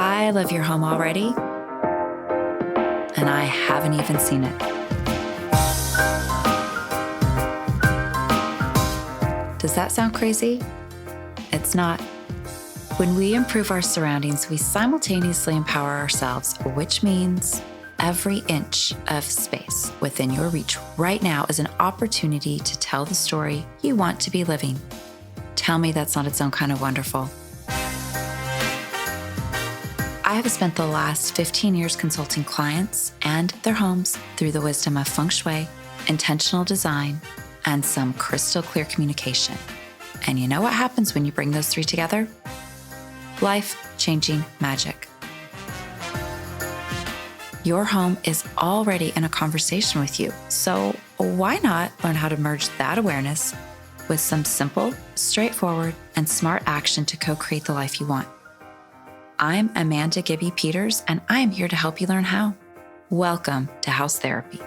I love your home already, and I haven't even seen it. Does that sound crazy? It's not. When we improve our surroundings, we simultaneously empower ourselves, which means every inch of space within your reach right now is an opportunity to tell the story you want to be living. Tell me that's not its own kind of wonderful. I have spent the last 15 years consulting clients and their homes through the wisdom of Feng Shui, intentional design, and some crystal clear communication. And you know what happens when you bring those three together? Life-changing magic. Your home is already in a conversation with you, so why not learn how to merge that awareness with some simple, straightforward, and smart action to co-create the life you want? I'm Amanda Gibby Peters, and I am here to help you learn how. Welcome to House Therapy.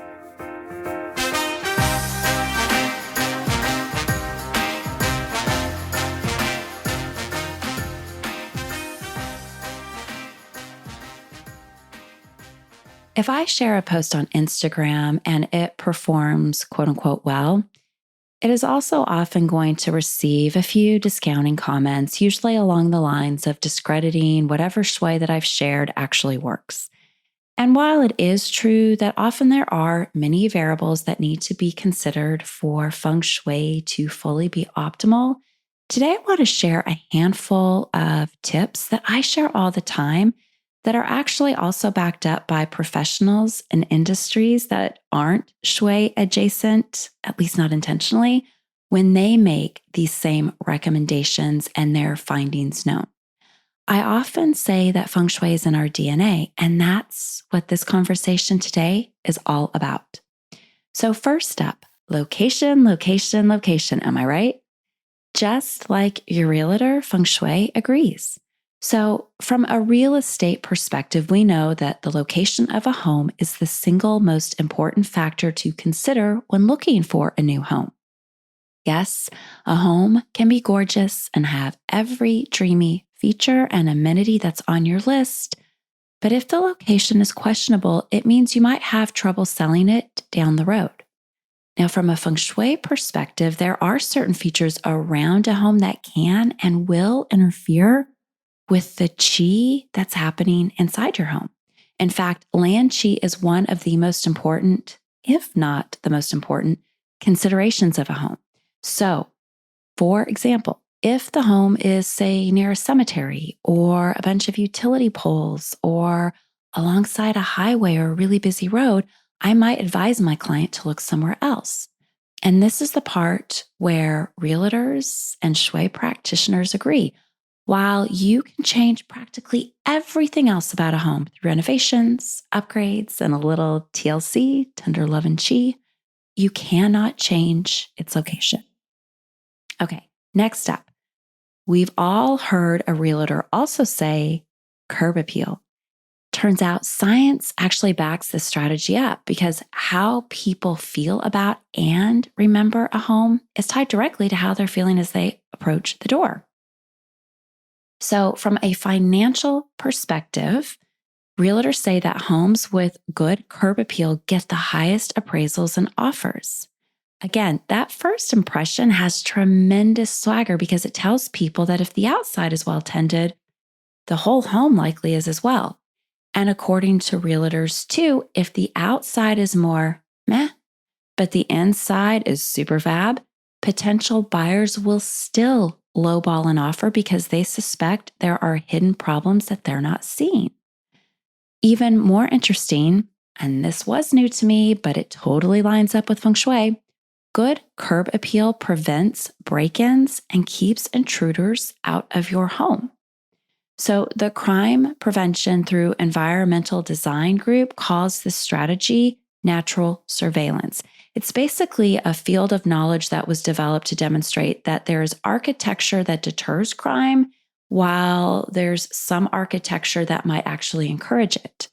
If I share a post on Instagram and it performs quote unquote well, it is also often going to receive a few discounting comments, usually along the lines of discrediting whatever shui that I've shared actually works. And while it is true that often there are many variables that need to be considered for Feng Shui to fully be optimal, today I want to share a handful of tips that I share all the time that are actually also backed up by professionals in industries that aren't shui adjacent, at least not intentionally, when they make these same recommendations and their findings known. I often say that Feng Shui is in our DNA, and that's what this conversation today is all about. So first up, location, location, location. Am I right? Just like your realtor, Feng Shui agrees. So from a real estate perspective, we know that the location of a home is the single most important factor to consider when looking for a new home. Yes, a home can be gorgeous and have every dreamy feature and amenity that's on your list, but if the location is questionable, it means you might have trouble selling it down the road. Now, from a Feng Shui perspective, there are certain features around a home that can and will interfere with the qi that's happening inside your home. In fact, land qi is one of the most important, if not the most important, considerations of a home. So, for example, if the home is, say, near a cemetery or a bunch of utility poles or alongside a highway or a really busy road, I might advise my client to look somewhere else. And this is the part where realtors and shui practitioners agree. While you can change practically everything else about a home through renovations, upgrades, and a little TLC, tender love and chi, you cannot change its location. Okay, next up. We've all heard a realtor also say curb appeal. Turns out science actually backs this strategy up because how people feel about and remember a home is tied directly to how they're feeling as they approach the door. So from a financial perspective, realtors say that homes with good curb appeal get the highest appraisals and offers. Again, that first impression has tremendous swagger because it tells people that if the outside is well tended, the whole home likely is as well. And according to realtors too, if the outside is more meh, but the inside is super fab, potential buyers will still lowball an offer because they suspect there are hidden problems that they're not seeing. Even more interesting, and this was new to me, but it totally lines up with Feng Shui, good curb appeal prevents break-ins and keeps intruders out of your home. So the Crime Prevention through Environmental Design group calls this strategy natural surveillance. It's basically a field of knowledge that was developed to demonstrate that there is architecture that deters crime, while there's some architecture that might actually encourage it.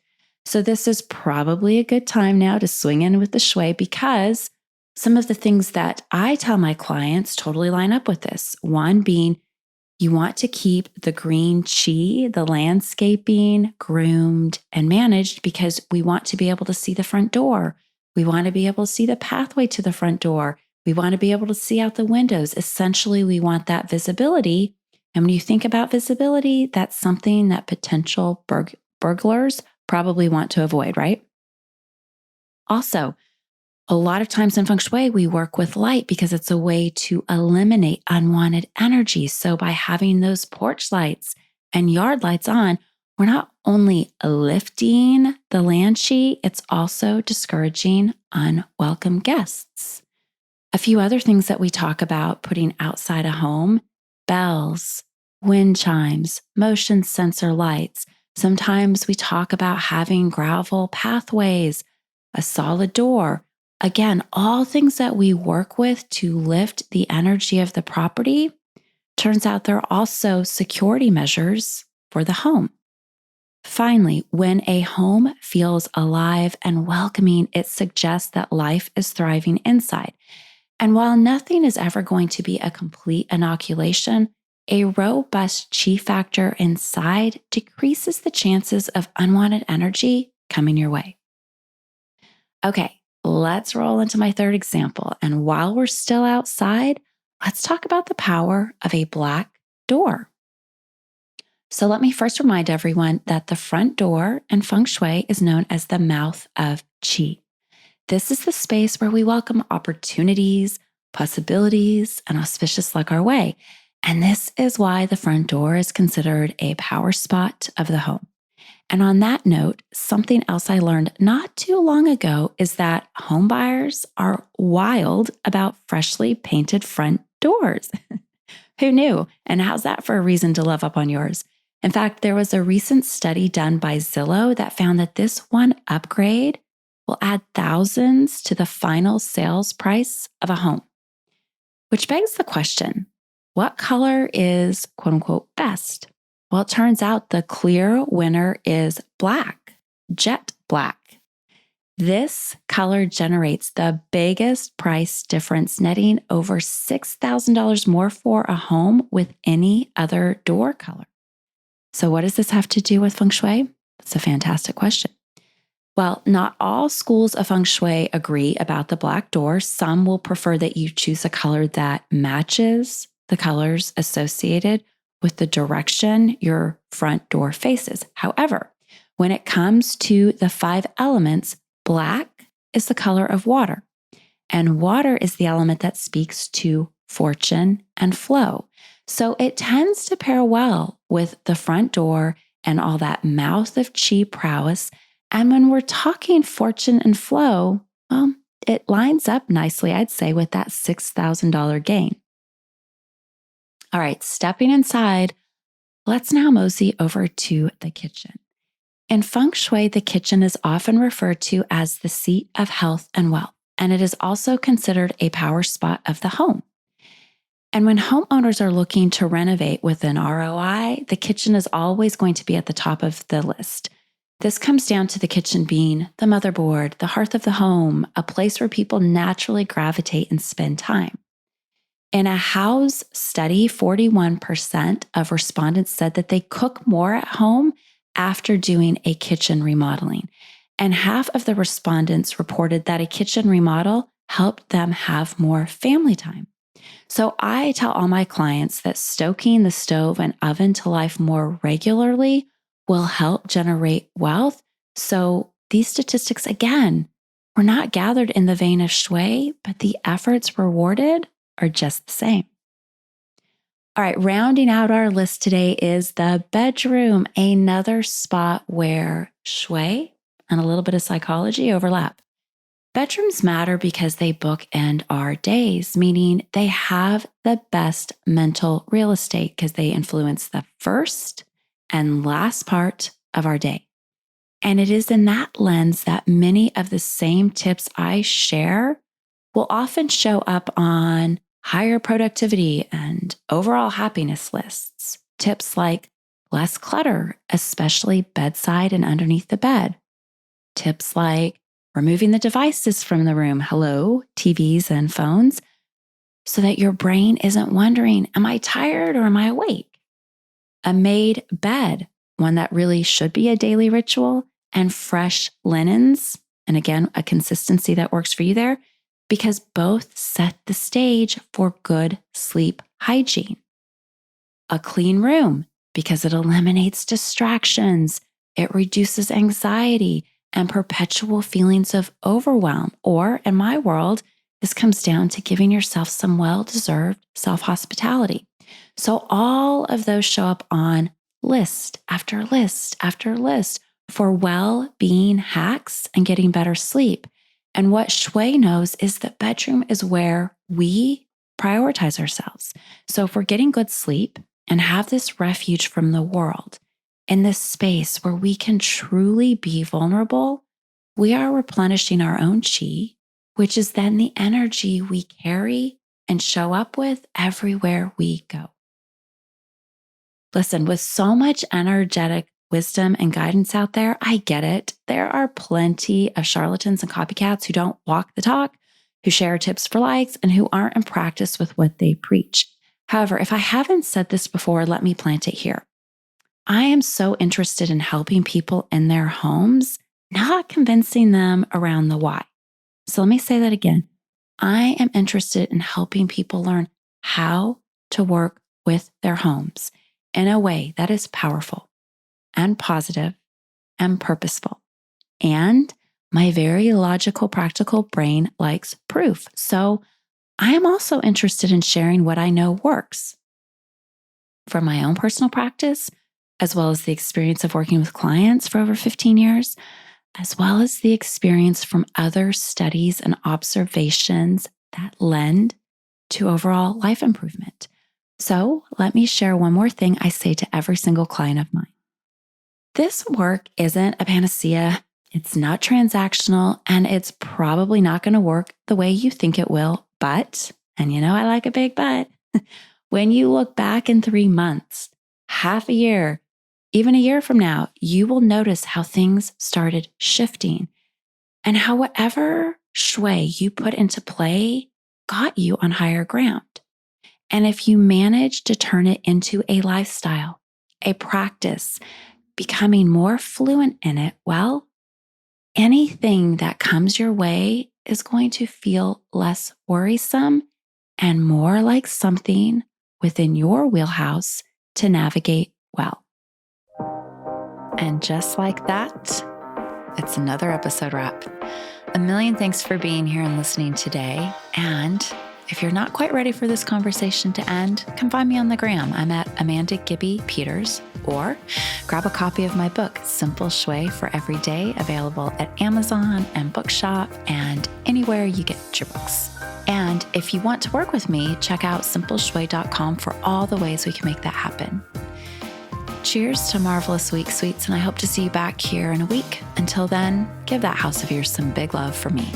So this is probably a good time now to swing in with the shui because some of the things that I tell my clients totally line up with this. One being You want to keep the green chi, the landscaping, groomed and managed because we want to be able to see the front door. We want to be able to see the pathway to the front door. We want to be able to see out the windows. Essentially, we want that visibility. And when you think about visibility, that's something that potential burglars probably want to avoid, right? Also, a lot of times in Feng Shui, we work with light because it's a way to eliminate unwanted energy. So by having those porch lights and yard lights on, we're not only lifting the land chi, it's also discouraging unwelcome guests. A few other things that we talk about putting outside a home: bells, wind chimes, motion sensor lights. Sometimes we talk about having gravel pathways, a solid door. Again, all things that we work with to lift the energy of the property. Turns out there are also security measures for the home. Finally, when a home feels alive and welcoming, it suggests that life is thriving inside. And while nothing is ever going to be a complete inoculation, a robust chi factor inside decreases the chances of unwanted energy coming your way. Okay, let's roll into my third example. And while we're still outside, let's talk about the power of a black door. So let me first remind everyone that the front door in Feng Shui is known as the mouth of Qi. This is the space where we welcome opportunities, possibilities, and auspicious luck our way. And this is why the front door is considered a power spot of the home. And on that note, something else I learned not too long ago is that home buyers are wild about freshly painted front doors. Who knew? And how's that for a reason to love up on yours? In fact, there was a recent study done by Zillow that found that this one upgrade will add thousands to the final sales price of a home. Which begs the question, what color is quote unquote best? Well, it turns out the clear winner is black, jet black. This color generates the biggest price difference, netting over $6,000 more for a home with any other door color. So what does this have to do with Feng Shui? That's a fantastic question. Well, not all schools of Feng Shui agree about the black door. Some will prefer that you choose a color that matches the colors associated with the direction your front door faces. However, when it comes to the 5 elements, black is the color of water, and water is the element that speaks to fortune and flow. So it tends to pair well with the front door and all that mouth of Qi prowess. And when we're talking fortune and flow, well, it lines up nicely, I'd say, with that $6,000 gain. All right, stepping inside, let's now mosey over to the kitchen. In Feng Shui, the kitchen is often referred to as the seat of health and wealth, and it is also considered a power spot of the home. And when homeowners are looking to renovate with an ROI, the kitchen is always going to be at the top of the list. This comes down to the kitchen being the motherboard, the hearth of the home, a place where people naturally gravitate and spend time. In a house study, 41% of respondents said that they cook more at home after doing a kitchen remodeling. And half of the respondents reported that a kitchen remodel helped them have more family time. So I tell all my clients that stoking the stove and oven to life more regularly will help generate wealth. So these statistics, again, were not gathered in the vein of Shui, but the efforts rewarded are just the same. All right, rounding out our list today is the bedroom, another spot where Shui and a little bit of psychology overlap. Bedrooms matter because they bookend our days, meaning they have the best mental real estate because they influence the first and last part of our day. And it is in that lens that many of the same tips I share will often show up on higher productivity and overall happiness lists. Tips like less clutter, especially bedside and underneath the bed. Tips like removing the devices from the room, hello, TVs and phones, so that your brain isn't wondering, am I tired or am I awake? a made bed, one that really should be a daily ritual, and fresh linens. And again, a consistency that works for you there, because both set the stage for good sleep hygiene. A clean room, because it eliminates distractions, it reduces anxiety and perpetual feelings of overwhelm. Or in my world, this comes down to giving yourself some well-deserved self-hospitality. So all of those show up on list after list after list for well-being hacks and getting better sleep. And what Shui knows is that bedroom is where we prioritize ourselves. So if we're getting good sleep and have this refuge from the world, in this space where we can truly be vulnerable, we are replenishing our own chi, which is then the energy we carry and show up with everywhere we go. Listen, with so much energetic wisdom and guidance out there, I get it. There are plenty of charlatans and copycats who don't walk the talk, who share tips for likes, and who aren't in practice with what they preach. However, if I haven't said this before, let me plant it here. I am so interested in helping people in their homes, not convincing them around the why. So let me say that again. I am interested in helping people learn how to work with their homes in a way that is powerful and positive and purposeful. And my very logical, practical brain likes proof. So I am also interested in sharing what I know works from my own personal practice, as well as the experience of working with clients for over 15 years, as well as the experience from other studies and observations that lend to overall life improvement. So let me share one more thing I say to every single client of mine. This work isn't a panacea. It's not transactional, and it's probably not going to work the way you think it will. But, and you know I like a big but, when you look back in 3 months, half a year, even a year from now, you will notice how things started shifting and how whatever shui you put into play got you on higher ground. And if you manage to turn it into a lifestyle, a practice, becoming more fluent in it, well, anything that comes your way is going to feel less worrisome and more like something within your wheelhouse to navigate well. And just like that, it's another episode wrap. A million thanks for being here and listening today. And if you're not quite ready for this conversation to end, come find me on the gram. I'm at Amanda Gibby Peters, or grab a copy of my book, Simple Shui for Every Day, available at Amazon and Bookshop and anywhere you get your books. And if you want to work with me, check out simpleshui.com for all the ways we can make that happen. Cheers to marvelous week, sweets, and I hope to see you back here in a week. Until then, give that house of yours some big love for me.